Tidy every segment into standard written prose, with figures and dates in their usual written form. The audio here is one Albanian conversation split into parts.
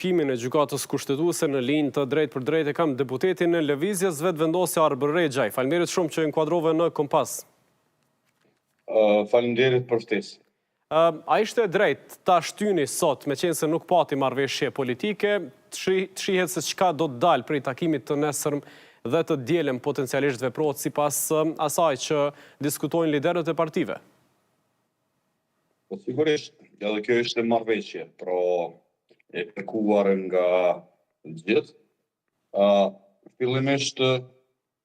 Fimin e gjykatës kushtetuese në linjë të drejtë për drejtë kam deputetin në Lëvizjes Vetëvendosja Arber Rexhaj. Faleminderit shumë që inkuadrove në Kompas. Faleminderit për ftesën. A ishte drejt ta shtyni sot, me qenë se nuk pati marrëveshje politike, të shihet se çka do të dalë prej takimit të nesërm dhe të dielëm potencialisht veprohet sipas asaj që diskutojnë liderët e partive? Po sigurisht, edhe kjo ishte marrëveshje, e kërkuar nga gjithë. Fillimisht,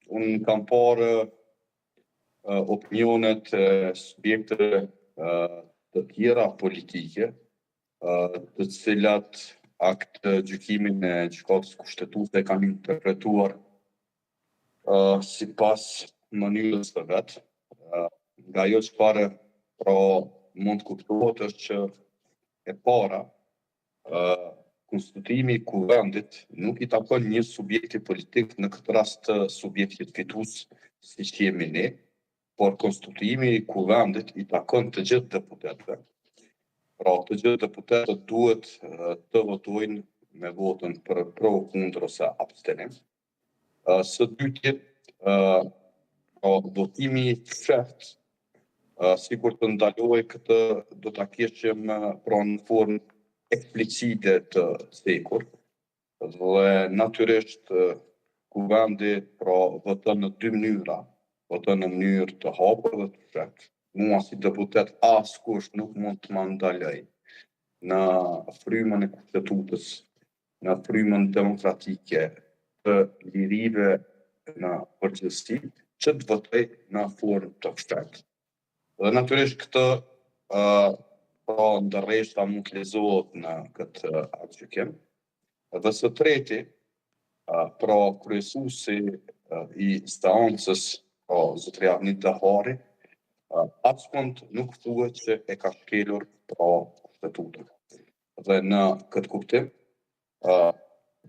unë kam parë opinionet e subjekteve të tjera politike, të cilat akt gjykimin e gjykatës kushtetuese kanë interpretuar sipas mënyrës së vet. Nga ajo çfarë mund të kuptohet është që e para, konstituimi i kuvendit nuk i takon një subjekti politik, në këtë rast subjektit fitues siç jemi ne, por konstituimi i kuvendit i takon të gjithë deputetëve. Pra, të gjithë deputetët duhet të votojnë me votën për pro, kundër ose abstenim. Së dyti, votimi i fshehtë, sikur të ndaloj këtë, do ta kishim në formë eksplicite të cekur, dhe natyrisht kuvendi voton në dy mënyra, voton në mënyrë të hapur dhe të fshehtë. Mua si deputet askush nuk mund të më ndaloj në frymën e kushtetutës, në frymën demokratike të lirive në përgjithësi, që të votoj në formë të fshehtë. Dhe natyrisht këtë ndërreshta mund të lezohet në këtë aktgjykim. Dhe së treti, kryesuesi i instancës, zotëria Avnit Dahari, askund nuk thuhet që e ka shkelur kushtetutën. Dhe në këtë kuptim,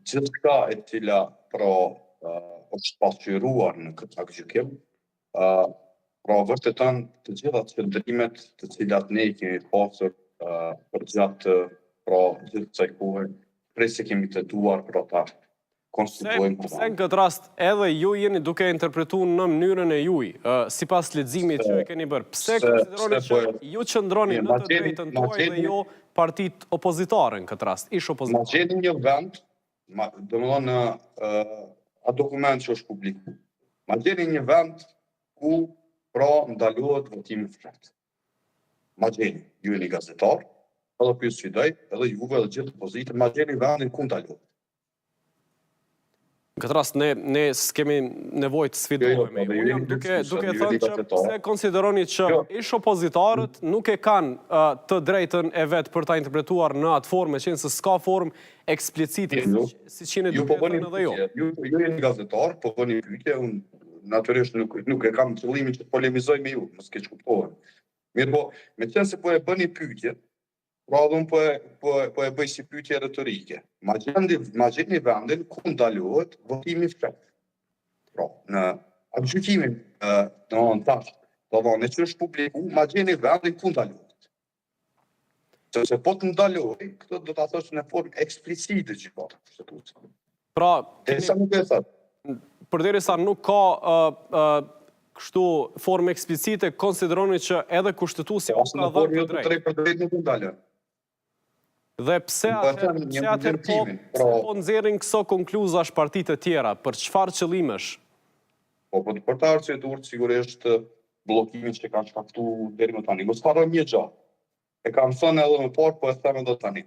gjithçka e cila është pasqyruar në këtë aktgjykim, vërteton të gjitha qëndrimet të cilat ne i kemi pasur përgjatë gjithë kësaj kohe, prej se kemi tentuar për ta konstituojmë kuvendin. Pse në këtë rast edhe ju jeni duke interpretuar në mënyrën e juaj, sipas leximit që e keni bërë? Pse konsideroni që ju qëndroni në të drejtën tuaj dhe jo partitë opozitare në këtë rast, ish opozitare? Ma gjeni një vend, domethënë a dokument që është publikuar. Ma gjeni një vend ku ndalohet votimi fshehtë. Ma gjeni, ju jeni gazetar, edhe për ju sfidoj, edhe juve dhe gjithë opozitën, ma gjeni vendin ku ndalohet. Në këtë rast, ne s'kemi nevojë të sfidojmë. Unë jam duke thënë që pse konsideroni që ish opozitarët nuk e kanë të drejtën e vetë për ta interpretuar në atë formë, qenë se s'ka formë eksplicite, si që jeni duke thënë edhe jo. Ju jeni gazetar, po bëni pyetje, unë natyrisht nuk e kam qëllimin që polemizoj me ju, mos keq kuptohen. Mirë po, me qenë se po e bëni pyetje, pra dhe unë po e bëj si pyetje retorike. Ma gjeni vendin ku ndalohet votimi fshehtë. Pra, në aktgjykimin në që është publiku, ma gjeni vendin ku ndalohet. Se po të ndalohet, këtë do të thosh në formë eksplicite gjykata kushtetuese. Pra, sa nuk e thot. Përderisa nuk ka kështu formë eksplicite, konsideroni që edhe kushtetuesi ka dhënë të drejtë. Për drejtë nuk ndalen. Dhe pse atëherë po nxjerrin këso konkluzash partitë e tjera, për çfarë qëllimesh? Po për të arsyetuar sigurisht bllokimin që kanë shkaktuar deri më tani. Mos harrojmë një gjë. E kam thënë edhe më parë, po e them edhe tani.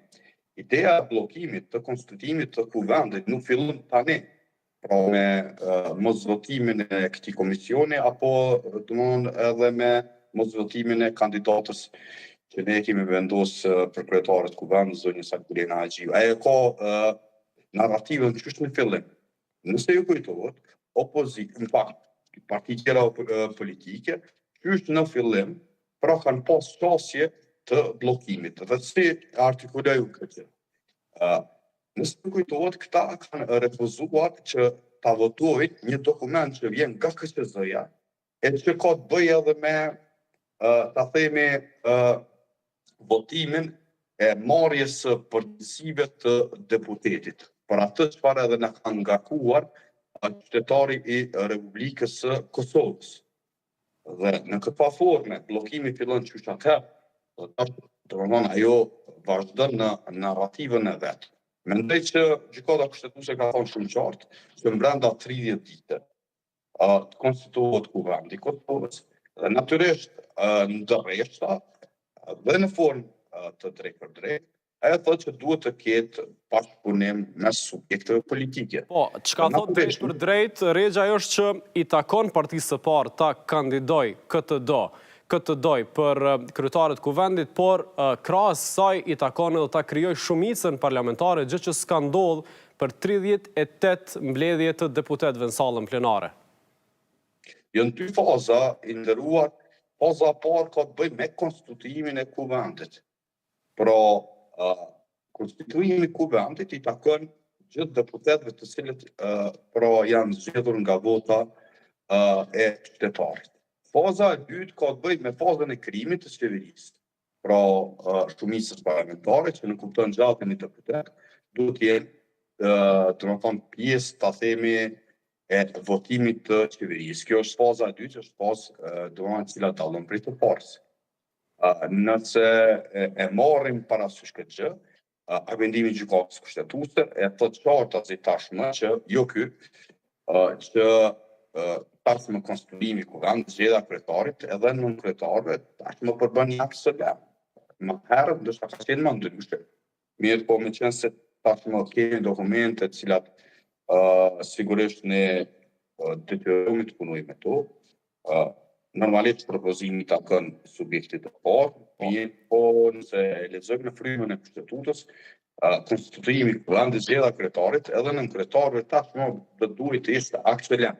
Ideja e bllokimit të konstituimit të kuvendit nuk fillon tani. Pra me mosvotimin e këtij komisioni, apo domthonë edhe me mosvotimin e kandidatës që ne kemi vendosur për kryetaret kuvendit, zonjën Salkulena Haxhiu. Ai ka narrativën që është në fillim. Nëse ju kujtohet, në fakt, partitë tjera politike, që është në fillim, pra kanë pas qasje të bllokimit. Dhe si artikulojnë këtë? Nëse ju kujtohet, këta kanë refuzuar që ta votojnë një dokument që vjen nga KQZ-ja, e që ka të bëjë edhe me, ta themi, votimin e marrjes së përgjegjësive të deputetit, për atë çfarë edhe na ka ngakuar qytetari i Republikës së Kosovës. Dhe në këtë platformë bllokimi fillon qysh atëherë, domethënë ajo vazhdon në narrativën e vet. Mendoj që gjykata kushtetuese ka thonë shumë qartë që brenda 30 ditë të konstituohet kuvendi i Kosovës dhe natyrisht ndërreshta dhe në formë të drejtë për drejtë, ajo thotë që duhet të ketë bashkëpunim mes subjekteve politike. Po, çka thotë drejt për drejt, Rexha është që i takon partisë së parë ta kandidoj këtë doj për kryetarët kuvendit, por krahas saj i takon edhe ta krijoj shumicën parlamentare, gjë që s'ka ndodhur për 38 mbledhje të deputetëve në sallën plenare. Janë dy faza i nderuar. Faza e parë ka të bëjë me konstituimin e kuvendit. Pra, konstituimi i kuvendit i takon gjithë deputetëve të cilët janë zgjedhur nga vota e qytetarit. Faza e dytë ka të bëjë me fazën e krijimit të qeverisë. Pra, shumicës parlamentare që në kupton gjatin i deputet, duhet të jenë, domethënë, pjesë, ta themi, e votimit të qeverisë. Kjo është faza e dytë, është fazë cila dallon prej të parës. Nëse e marrim parasysh këtë gjë, vendimi i gjykatës kushtetuese e thotë qartë azi tashmë që jo ky, që tashmë konstituimi i kuvendit zgjedhja e kryetarit edhe nën kryetarëve tashmë përbën një absolut. Më herët ndoshta ka qenë më ndryshe. Mirë, po meqense tashmë kemi dokumente të cilat sigurisht ne detyrohemi të punojmë me to. Normalisht propozimi i takon subjektit të parë, mirë, po nëse e lexojmë në frymën e kushtetutës, konstituimi i kuvendit zgjedhja e kryetarit edhe nën kryetarëve tashmë do duhet të ishte aktuelam.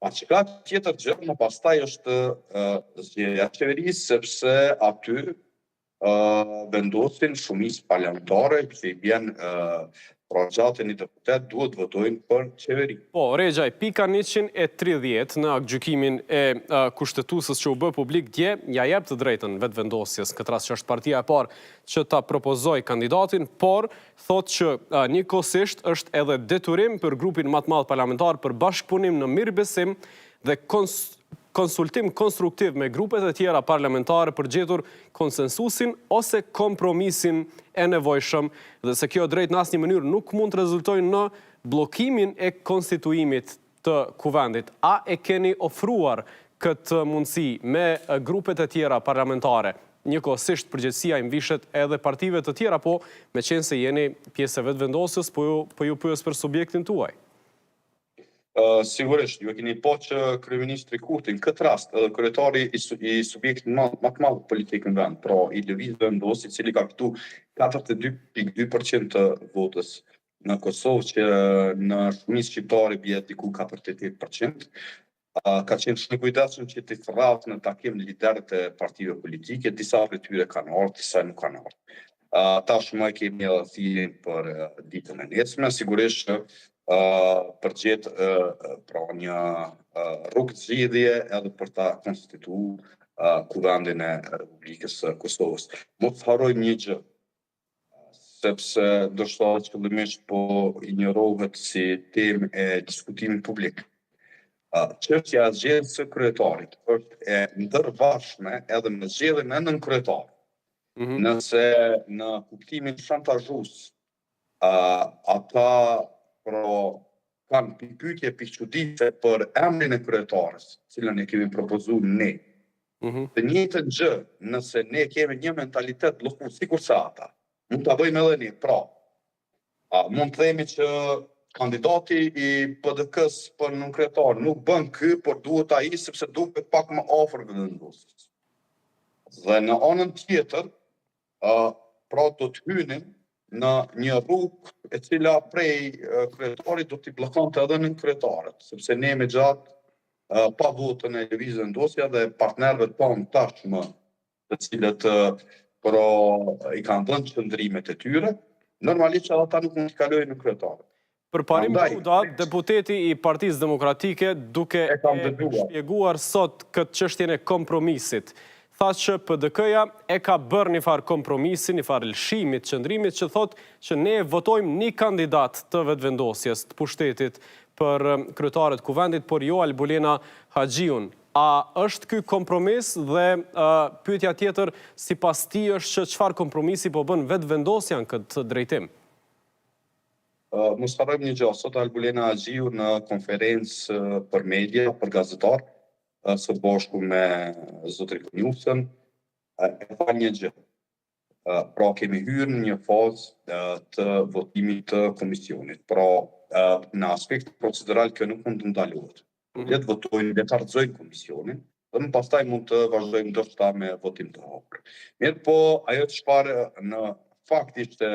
Pa çka tjetër gjë, më pastaj është zgjedhja e qeverisë, sepse aty vendosin shumicë parlamentare që i bjen gjatin i deputet duhet votojnë për qeveri. Po, Rexha, pika 130 në gjykimin e kushtetuesës që u bë publik dje, ja jep të drejtën vetëvendosjes, këtë rast që është partia e parë që ta propozoi kandidatin, por thotë që njëkohësisht është edhe detyrim për grupin më të madh parlamentar për bashkëpunim në mirëbesim dhe konsultim konstruktiv me grupet e tjera parlamentare për gjetur konsensusin ose kompromisin e nevojshëm dhe se kjo drejt në asnjë mënyrë nuk mund të rezultojnë në bllokimin e konstituimit të kuvendit. A e keni ofruar këtë mundësi me grupet e tjera parlamentare? Njëkohësisht përgjegjësia i mvishet edhe partive të tjera, po meqense jeni pjesë e vetëvendosjes, po ju pyes për subjektin tuaj. Sigurisht, ju e keni po që kryeministri Kurti në këtë rast, edhe kryetari i subjektit më të madh politik në vend, pra i lëvizjes vendosë, i cili ka fitu 42.2% të votës në Kosovë, që në shumicë shqiptare bie diku 48%, ka qenë shumë kujdesshëm që të thrahet në takim liderët e partive politike, disa prej tyre kanë ardhur, disa nuk kanë ardhur. Tashmë kemi edhe thirrjen për ditën e nesme, sigurisht që përgjet pra një rrugë zgjidhje edhe për ta konstituuar kuvendin e Republikës së Kosovës. Mos harrojmë një gjë, sepse ndoshta qëllimisht po injorohet si temë e diskutimit publik. Çështja e zgjedhjes së kryetarit është e ndërvarshme edhe me zgjedhjen e nën kryetar. Nëse në kuptimin shantazhues ata kanë pyetje pikçuditse për emrin e kryetarës, cilën e kemi propozuar ne. Të njëjtën gjë, nëse ne kemi një mentalitet bllokues sikur se ata, mund ta bëjmë edhe ne. Pra, mund të themi që kandidati i PDK-s për nën kryetar nuk bën ky, por duhet ai sepse duket pak më afër vendosjes. Dhe në anën tjetër, pra do të hynin në një rrugë e cila prej kryetarit do t'i bllokonte edhe nën kryetarët, sepse ne me gjatë pa votën e lëvizjes vendosja dhe partnerëve tonë tashmë, të cilët i kanë dhënë qëndrimet e tyre, normalisht ata nuk mund t'i kalojnë në kryetarët. Për parim Buda, deputeti i Partisë Demokratike, duke e shpjeguar sot këtë çështjen e kompromisit, tha që PDK-ja e ka bërë një farë kompromisi, një farë lëshimit, qëndrimit që thot që ne votojmë një kandidat të vetëvendosjes të pushtetit për kryetarët kuvendit, por jo Albulena Haxhiun. A është ky kompromis dhe pyetja tjetër sipas ti është që çfarë kompromisi po bën vetëvendosja në këtë drejtim? Mos harrojmë një gjë, sot Albulena Haxhiu në konferencë për media, për gazetar, së bashku me zotrin Knjufsen, e tha një gjë. Pra kemi hyrë në një fazë të votimit të komisionit. Pra në aspekt procedural kjo nuk mund të ndalohet. Le të votojnë, le të harxojnë komisionin, dhe më pastaj mund të vazhdojmë ndoshta me votim të hapur. Mirë po, ajo çfarë në fakt ishte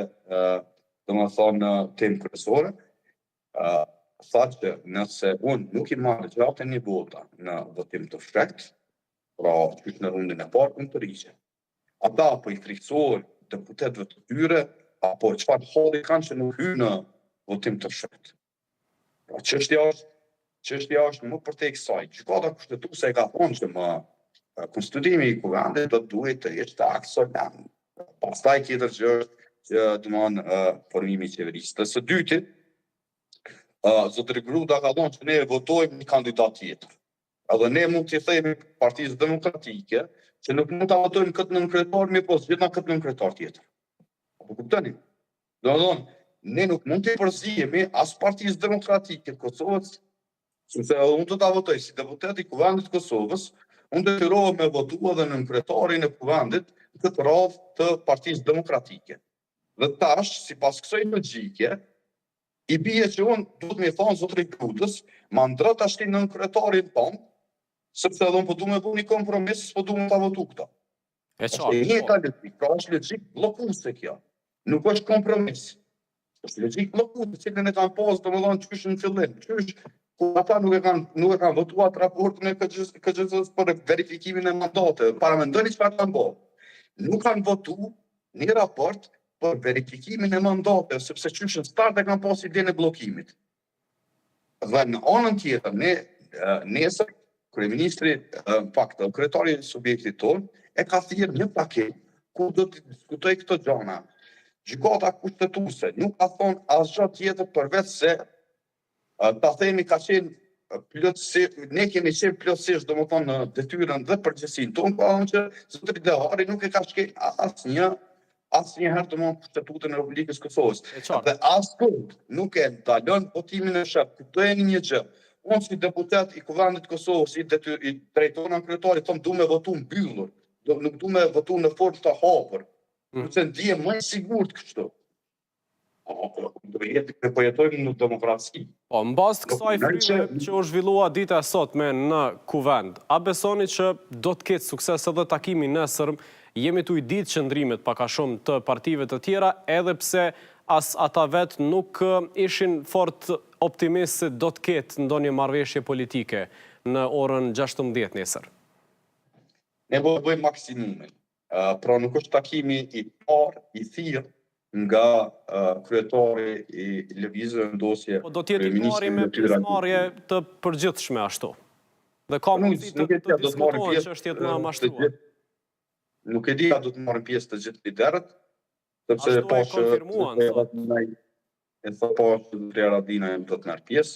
domethënë temë kryesore, tha që nëse unë nuk i marrë gjatë një vota në votim të fshekt, pra qysh në rundin e parë, unë të rriqe. Ata apo i friksohen deputetëve të tyre, apo çfarë halli kanë që nuk hyn në votim të fshekt. Pra çështja është më përtej kësaj. Gjykata kushtetuese e ka thonë që më konstituimi i kuvendit do duhet të jetë aksionan. Pastaj tjetër që është që domthonë formimi i qeverisë. Dhe së dyti, zotëri Gruda ka thonë që ne votojmë një kandidat tjetër. Edhe ne mund t'i themi Partisë Demokratike që nuk mund ta votojmë këtë nënkretar, mirë po s'vjen këtë nënkretar tjetër. Apo kuptoni? Domthonë, ne nuk mund të përzihemi as Partisë Demokratike të Kosovës, sepse unë do ta votoj si deputet i Kuvendit të Kosovës, unë detyrohem me votu edhe nënkretarin e Kuvendit këtë radhë të Partisë Demokratike. Dhe tash, sipas kësaj logjike, i bie që unë duhet me thonë zotrit Grudës, ma ndrët ashti nënkretarin tonë, sepse edhe unë po du me bu një kompromis, s'po du me ta votu këta. Është e njëjta logjik, pra është logjik bllokuese kjo. Nuk është kompromis. Është logjik bllokuese, cilën e kanë pasur domethënë qysh në fillim. Qysh ku ata nuk e kanë votuar raportin e KXS për verifikimin e mandateve. Para mendoni çfarë kanë bërë. Nuk kanë votuar një raport për verifikimin e mandateve, sepse qysh në start e kanë pasur idenë e bllokimit. Dhe në anën tjetër, nesër kryeministri, fakt, kryetari i subjektit tonë e ka thirrë një paketë ku do të diskutoj këto gjëra. Gjykata kushtetuese nuk ka thonë asgjë tjetër përveç se ta themi ka qenë plotësisht, ne kemi qenë plotësisht domethënë në detyrën dhe përgjegjësinë tonë, pa që zotëri Dehari nuk e ka shkel asnjëherë domethënë Kushtetutën e Republikës së Kosovës. Dhe askund nuk e ndalon votimin e shërt. Kuptojeni një gjë. Unë si deputet i Kuvendit të Kosovës, i drejtori kryetari, thonë du me votu mbyllur, nuk du me votu në formë të hapur. Sepse ndihem më i sigurt kështu. Po jetojmë në demokraci. Po, mbas kësaj fryme që u zhvillua dita e sotme në Kuvend, a besoni që do të ketë sukses edhe takimi nesër? Jemi tu i ditë qëndrimet paka shumë të partive të tjera, edhe pse as ata vetë nuk ishin fort optimist se do të ketë ndonjë marrëveshje politike në orën 16 nesër. Ne bëjmë maksimumin. Pra nuk është takimi i parë, i thirrë nga kryetari i lëvizjes ndosje. Po do të jetë i pari me pjesëmarrje të përgjithshme ashtu. Dhe ka mundësi të diskutohet çështjet më mashtruar. Nuk e di a do të marrin pjesë të gjithë liderët, sepse ashtu e konfirmuan sot. E thë po që Zotria Radina do të merr pjesë.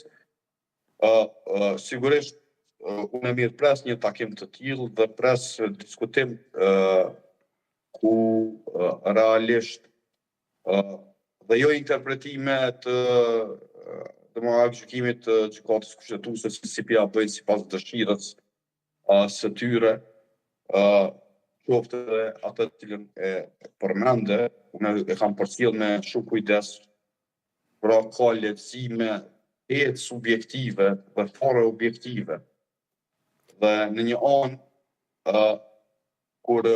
Sigurisht unë e mirë pres një takim të tillë dhe pres diskutim ku realisht dhe jo interpretime të gjykimit të gjykatës kushtetuese si pia bëjnë sipas dëshirës së tyre, qoftë dhe atë të cilën e përmende, unë e kam përcjell me shumë kujdes, pra ka lehtësime të subjektive dhe fare objektive. Dhe në një anë, kur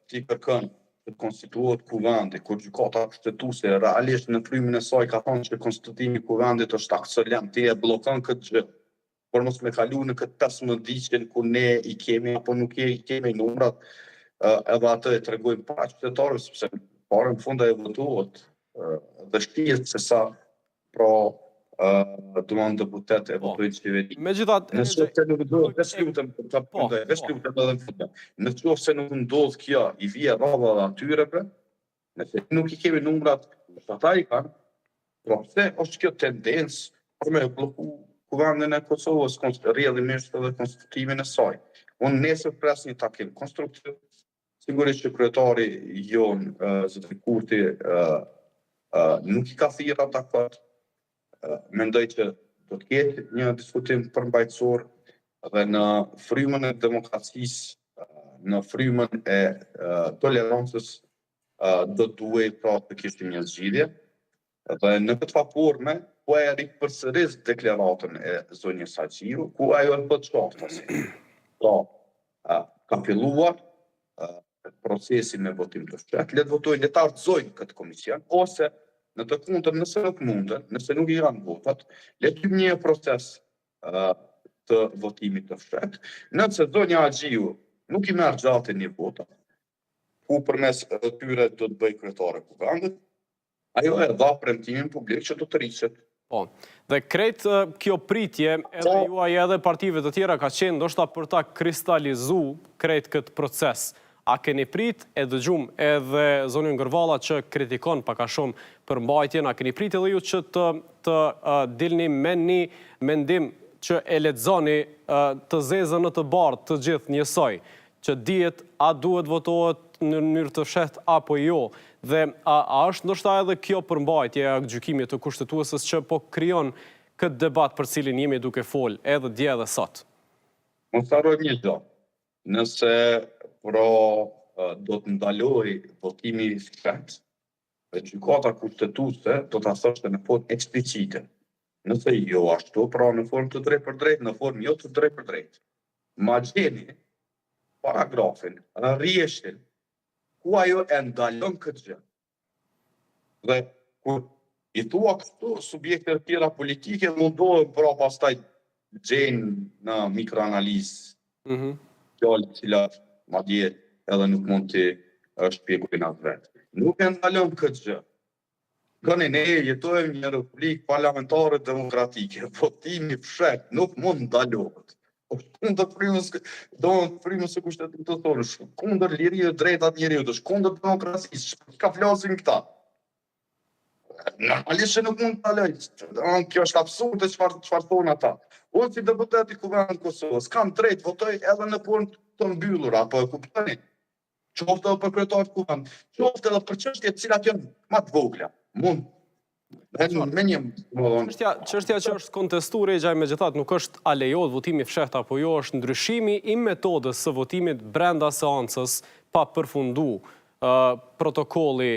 ti kërkon të konstituohet kuvendi, kur gjykata kushtetuese realisht në frymën e saj ka thënë që konstituimi i kuvendit është aksolent, ti e bllokon këtë gjë. Por mos me kalu në këtë 15 diqen ku ne i kemi apo nuk i kemi numrat, edhe atë e tregojmë para qytetarëve, sepse para në fund e votuohet dhe shpihet se sa pra domon deputet e votojnë qeveri. Megjithatë, Në qoftë se nuk ndodh, veç lutem në qoftë se nuk ndodh kjo, i vije rradha dhe atyreve, nëse nuk i kemi numrat, ata i kanë, pra pse është kjo tendencë për me bloku kuvendin e Kosovës, rrjedhimisht edhe konstitutimin e saj. Unë nesër pres një takim konstruktiv, sigurisht që kryetari jon, zotri Kurti, nuk i ka thirrur ata kot. Mendoj që do të ketë një diskutim përmbajtësor dhe në frymën e demokracisë, në frymën e tolerancës do duhej pra të kishim një zgjidhje. Dhe në këtë forme, po e ripërsëris deklaratën e zonjës Haxhiu, ku ajo e thotë qartësi. Pra, ka filluar procesin me votim të fshehtë, le të votojnë, le të argëzojnë këtë komision, ose në të kundër, nëse nuk mundën, nëse nuk i kanë votat, le të hyjë një proces të votimit të fshehtë. Nëse zonja Haxhiu nuk i merr gjatë një vota, ku përmes tyre do të bëj kryetare kuvendit, ajo e dha premtimin publik që do të rriqet. Po, dhe krejt kjo pritje, edhe juaj edhe partive të tjera ka qenë ndoshta për ta kristalizu krejt këtë proces. A keni prit, e dëgjum edhe zonin Ngërvalla që kritikon paka shumë për mbajtjen, a keni prit edhe ju që të dilni me një mendim që e lexoni të zezën në të bardhë të gjithë njësoj, që dihet a duhet votohet në mënyrë të fshehtë apo jo, dhe a është ndoshta edhe kjo përmbajtje e gjykimit të kushtetuesës që po krijon këtë debat për cilin jemi duke fol edhe dje edhe sot? Mos harroj një gjë. Nëse do të ndaloj votimi i fshehtë, dhe gjykata kushtetuese do ta thoshte në formë eksplicite. Nëse jo ashtu, pra në formë të drejtë për drejtë, në formë jo të drejtë për drejtë. Ma gjeni paragrafin, rrjeshin, ku ajo e ndalon këtë gjë. Dhe kur i thua kështu, subjekte të tjera politike mundohen pra pastaj gjejnë në mikroanalizë fjalë të cilat madje edhe nuk mund të shpjegojnë atë vetë. Nuk e ndalon këtë gjë. Këni ne jetojmë një republikë parlamentare demokratike, votimi fshehtë nuk mund ndalohet. Kundër frymës së kushtetuesës, kundër lirisë drejtat njerëzit, kundër demokracisë, çka flasin këta? Normalisht nuk mund të ndaloj. Kjo është absurde çfarë thonë ata. Unë si deputet i Kuvendit të Kosovës kam drejt votoj edhe në formë të mbyllur, apo e kuptoni? Qoftë edhe për kryetar të kuvendit, qoftë edhe për çështje të cilat janë më të vogla. Mund. Çështja që është kontestuar e gjaj megjithatë nuk është a lejohet votimi fshehtë apo jo, është ndryshimi i metodës së votimit brenda seancës pa përfundu protokolli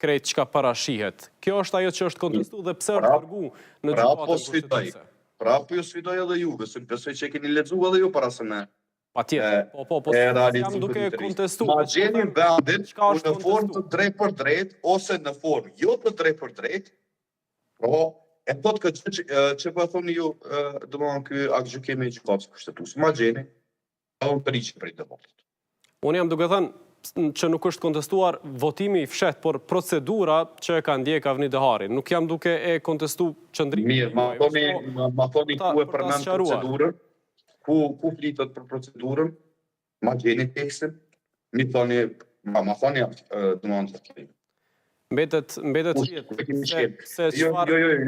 krejt çka parashihet. Kjo është ajo që është kontestuar dhe pse është dërguar në gjykatën kushtetuese. Pra po ju sfidoj edhe juve, se besoj që e keni lexuar edhe ju para se me. Patjetër. Po, jam duke kontestuar. Ma gjeni vendin në formë të drejtë për drejtë ose në formë jo të drejtë për drejtë. Pra, e thot këtë që po thoni ju, domethënë ky akt gjykimi i gjykatës kushtetuese. Ma gjeni, unë prish për debatin. Unë jam duke thënë që nuk është kontestuar votimi i fshehtë, por procedura që e ka ndjek Avni Dehari. Nuk jam duke e kontestu qëndrimin. Mirë, ma thoni ku e përmend procedurën, ku flitet për procedurën, ma gjeni tekstin, ma thoni domethënë. Mbetet se Jo,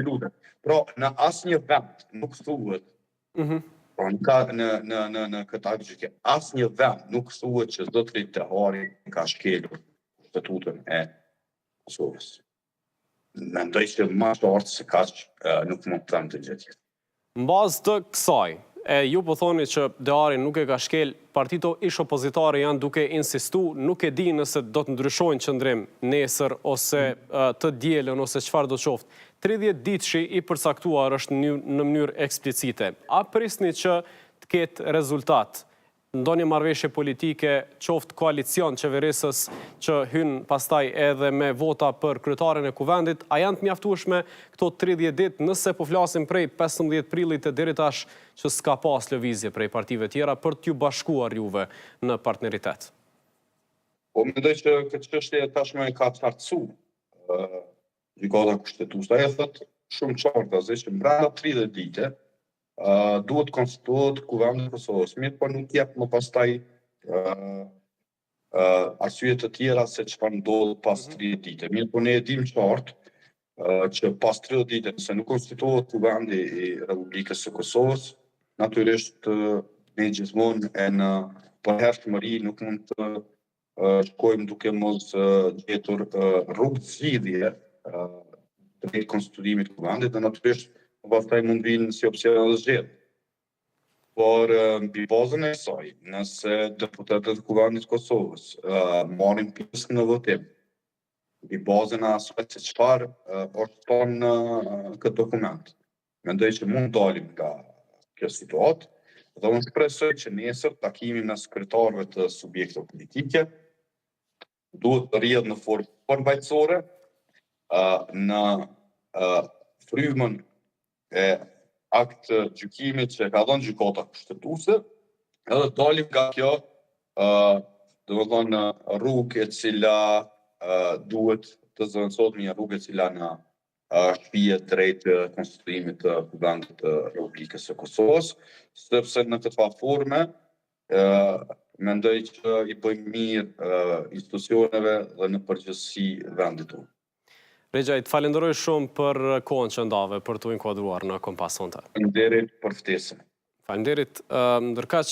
lutem. Pra, në asnjë vend nuk thuhet. Pra, në këtë akt gjykimi, asnjë vend nuk thuhet që zotri Dehari ka shkelur statutën e Kosovës. Mendoj që më qartë se kaq nuk mund të them të gjë tjetër. Në bazë të kësaj, ju po thoni që Dehari nuk e ka shkel, partitë ish opozitare janë duke insistu, nuk e di nëse do të ndryshojnë qëndrim nesër ose të dielën ose çfarë do të qoftë. 30 ditëshi i përcaktuar është në mënyrë eksplicite. A prisni që të ketë rezultat? Ndonjë marrëveshje politike, qoftë koalicion qeverisës që hynë pastaj edhe me vota për kryetarin e kuvendit, a janë të mjaftueshme këto 30 ditë nëse po flasim prej 15 prillit e deri tash që s'ka pas lëvizje prej partive tjera për t'ju bashkuar juve në partneritet? Po mendoj që këtë çështje tashmë e ka qartësuar gjykata kushtetuese. Ajo thotë shumë qartë, që brenda 30 dite duhet konstituohet Kuvendi i Kosovës. Mirë, po nuk jep më pastaj arsye të tjera se çfarë ndodh pas 30 dite. Mirë, po ne e dim qartë që pas 30 dite nëse nuk konstituohet Kuvendi i Republikës së Kosovës, natyrisht ne gjithmonë e në përhershmëri nuk mund të shkojmë duke mos gjetur rrugë zgjidhje drejt konstituimit të Kuvendit dhe natyrisht pastaj mund vinë si opsion edhe zgjedhje. Por mbi bazën e saj, nëse deputetët e Kuvendit të Kosovës marrin pjesë në votim, mbi bazën e asaj se çfarë është thonë në këtë dokument, mendoj që mund dalim nga kjo situatë dhe unë shpresoj që nesër takimi mes kryetarëve të subjekteve politike duhet të rrjedhë në formë përmbajtësore në frymën e akt gjykimit që ka dhënë gjykata kushtetuese, edhe dalim nga kjo domethënë rrugë e cila duhet të zëvendësohet një rrugë e cila na shpihet drejt konstituimit të Kuvendit të Republikës së Kosovës, sepse në këtë forme mendoj që i bëjmë mirë institucioneve dhe në përgjithësi vendit tonë. Regjaj, të falenderoj shumë për kohën që ndave për të inkuadruar në Kompason të. Faleminderit për ftesën. Faleminderit, ndërkaq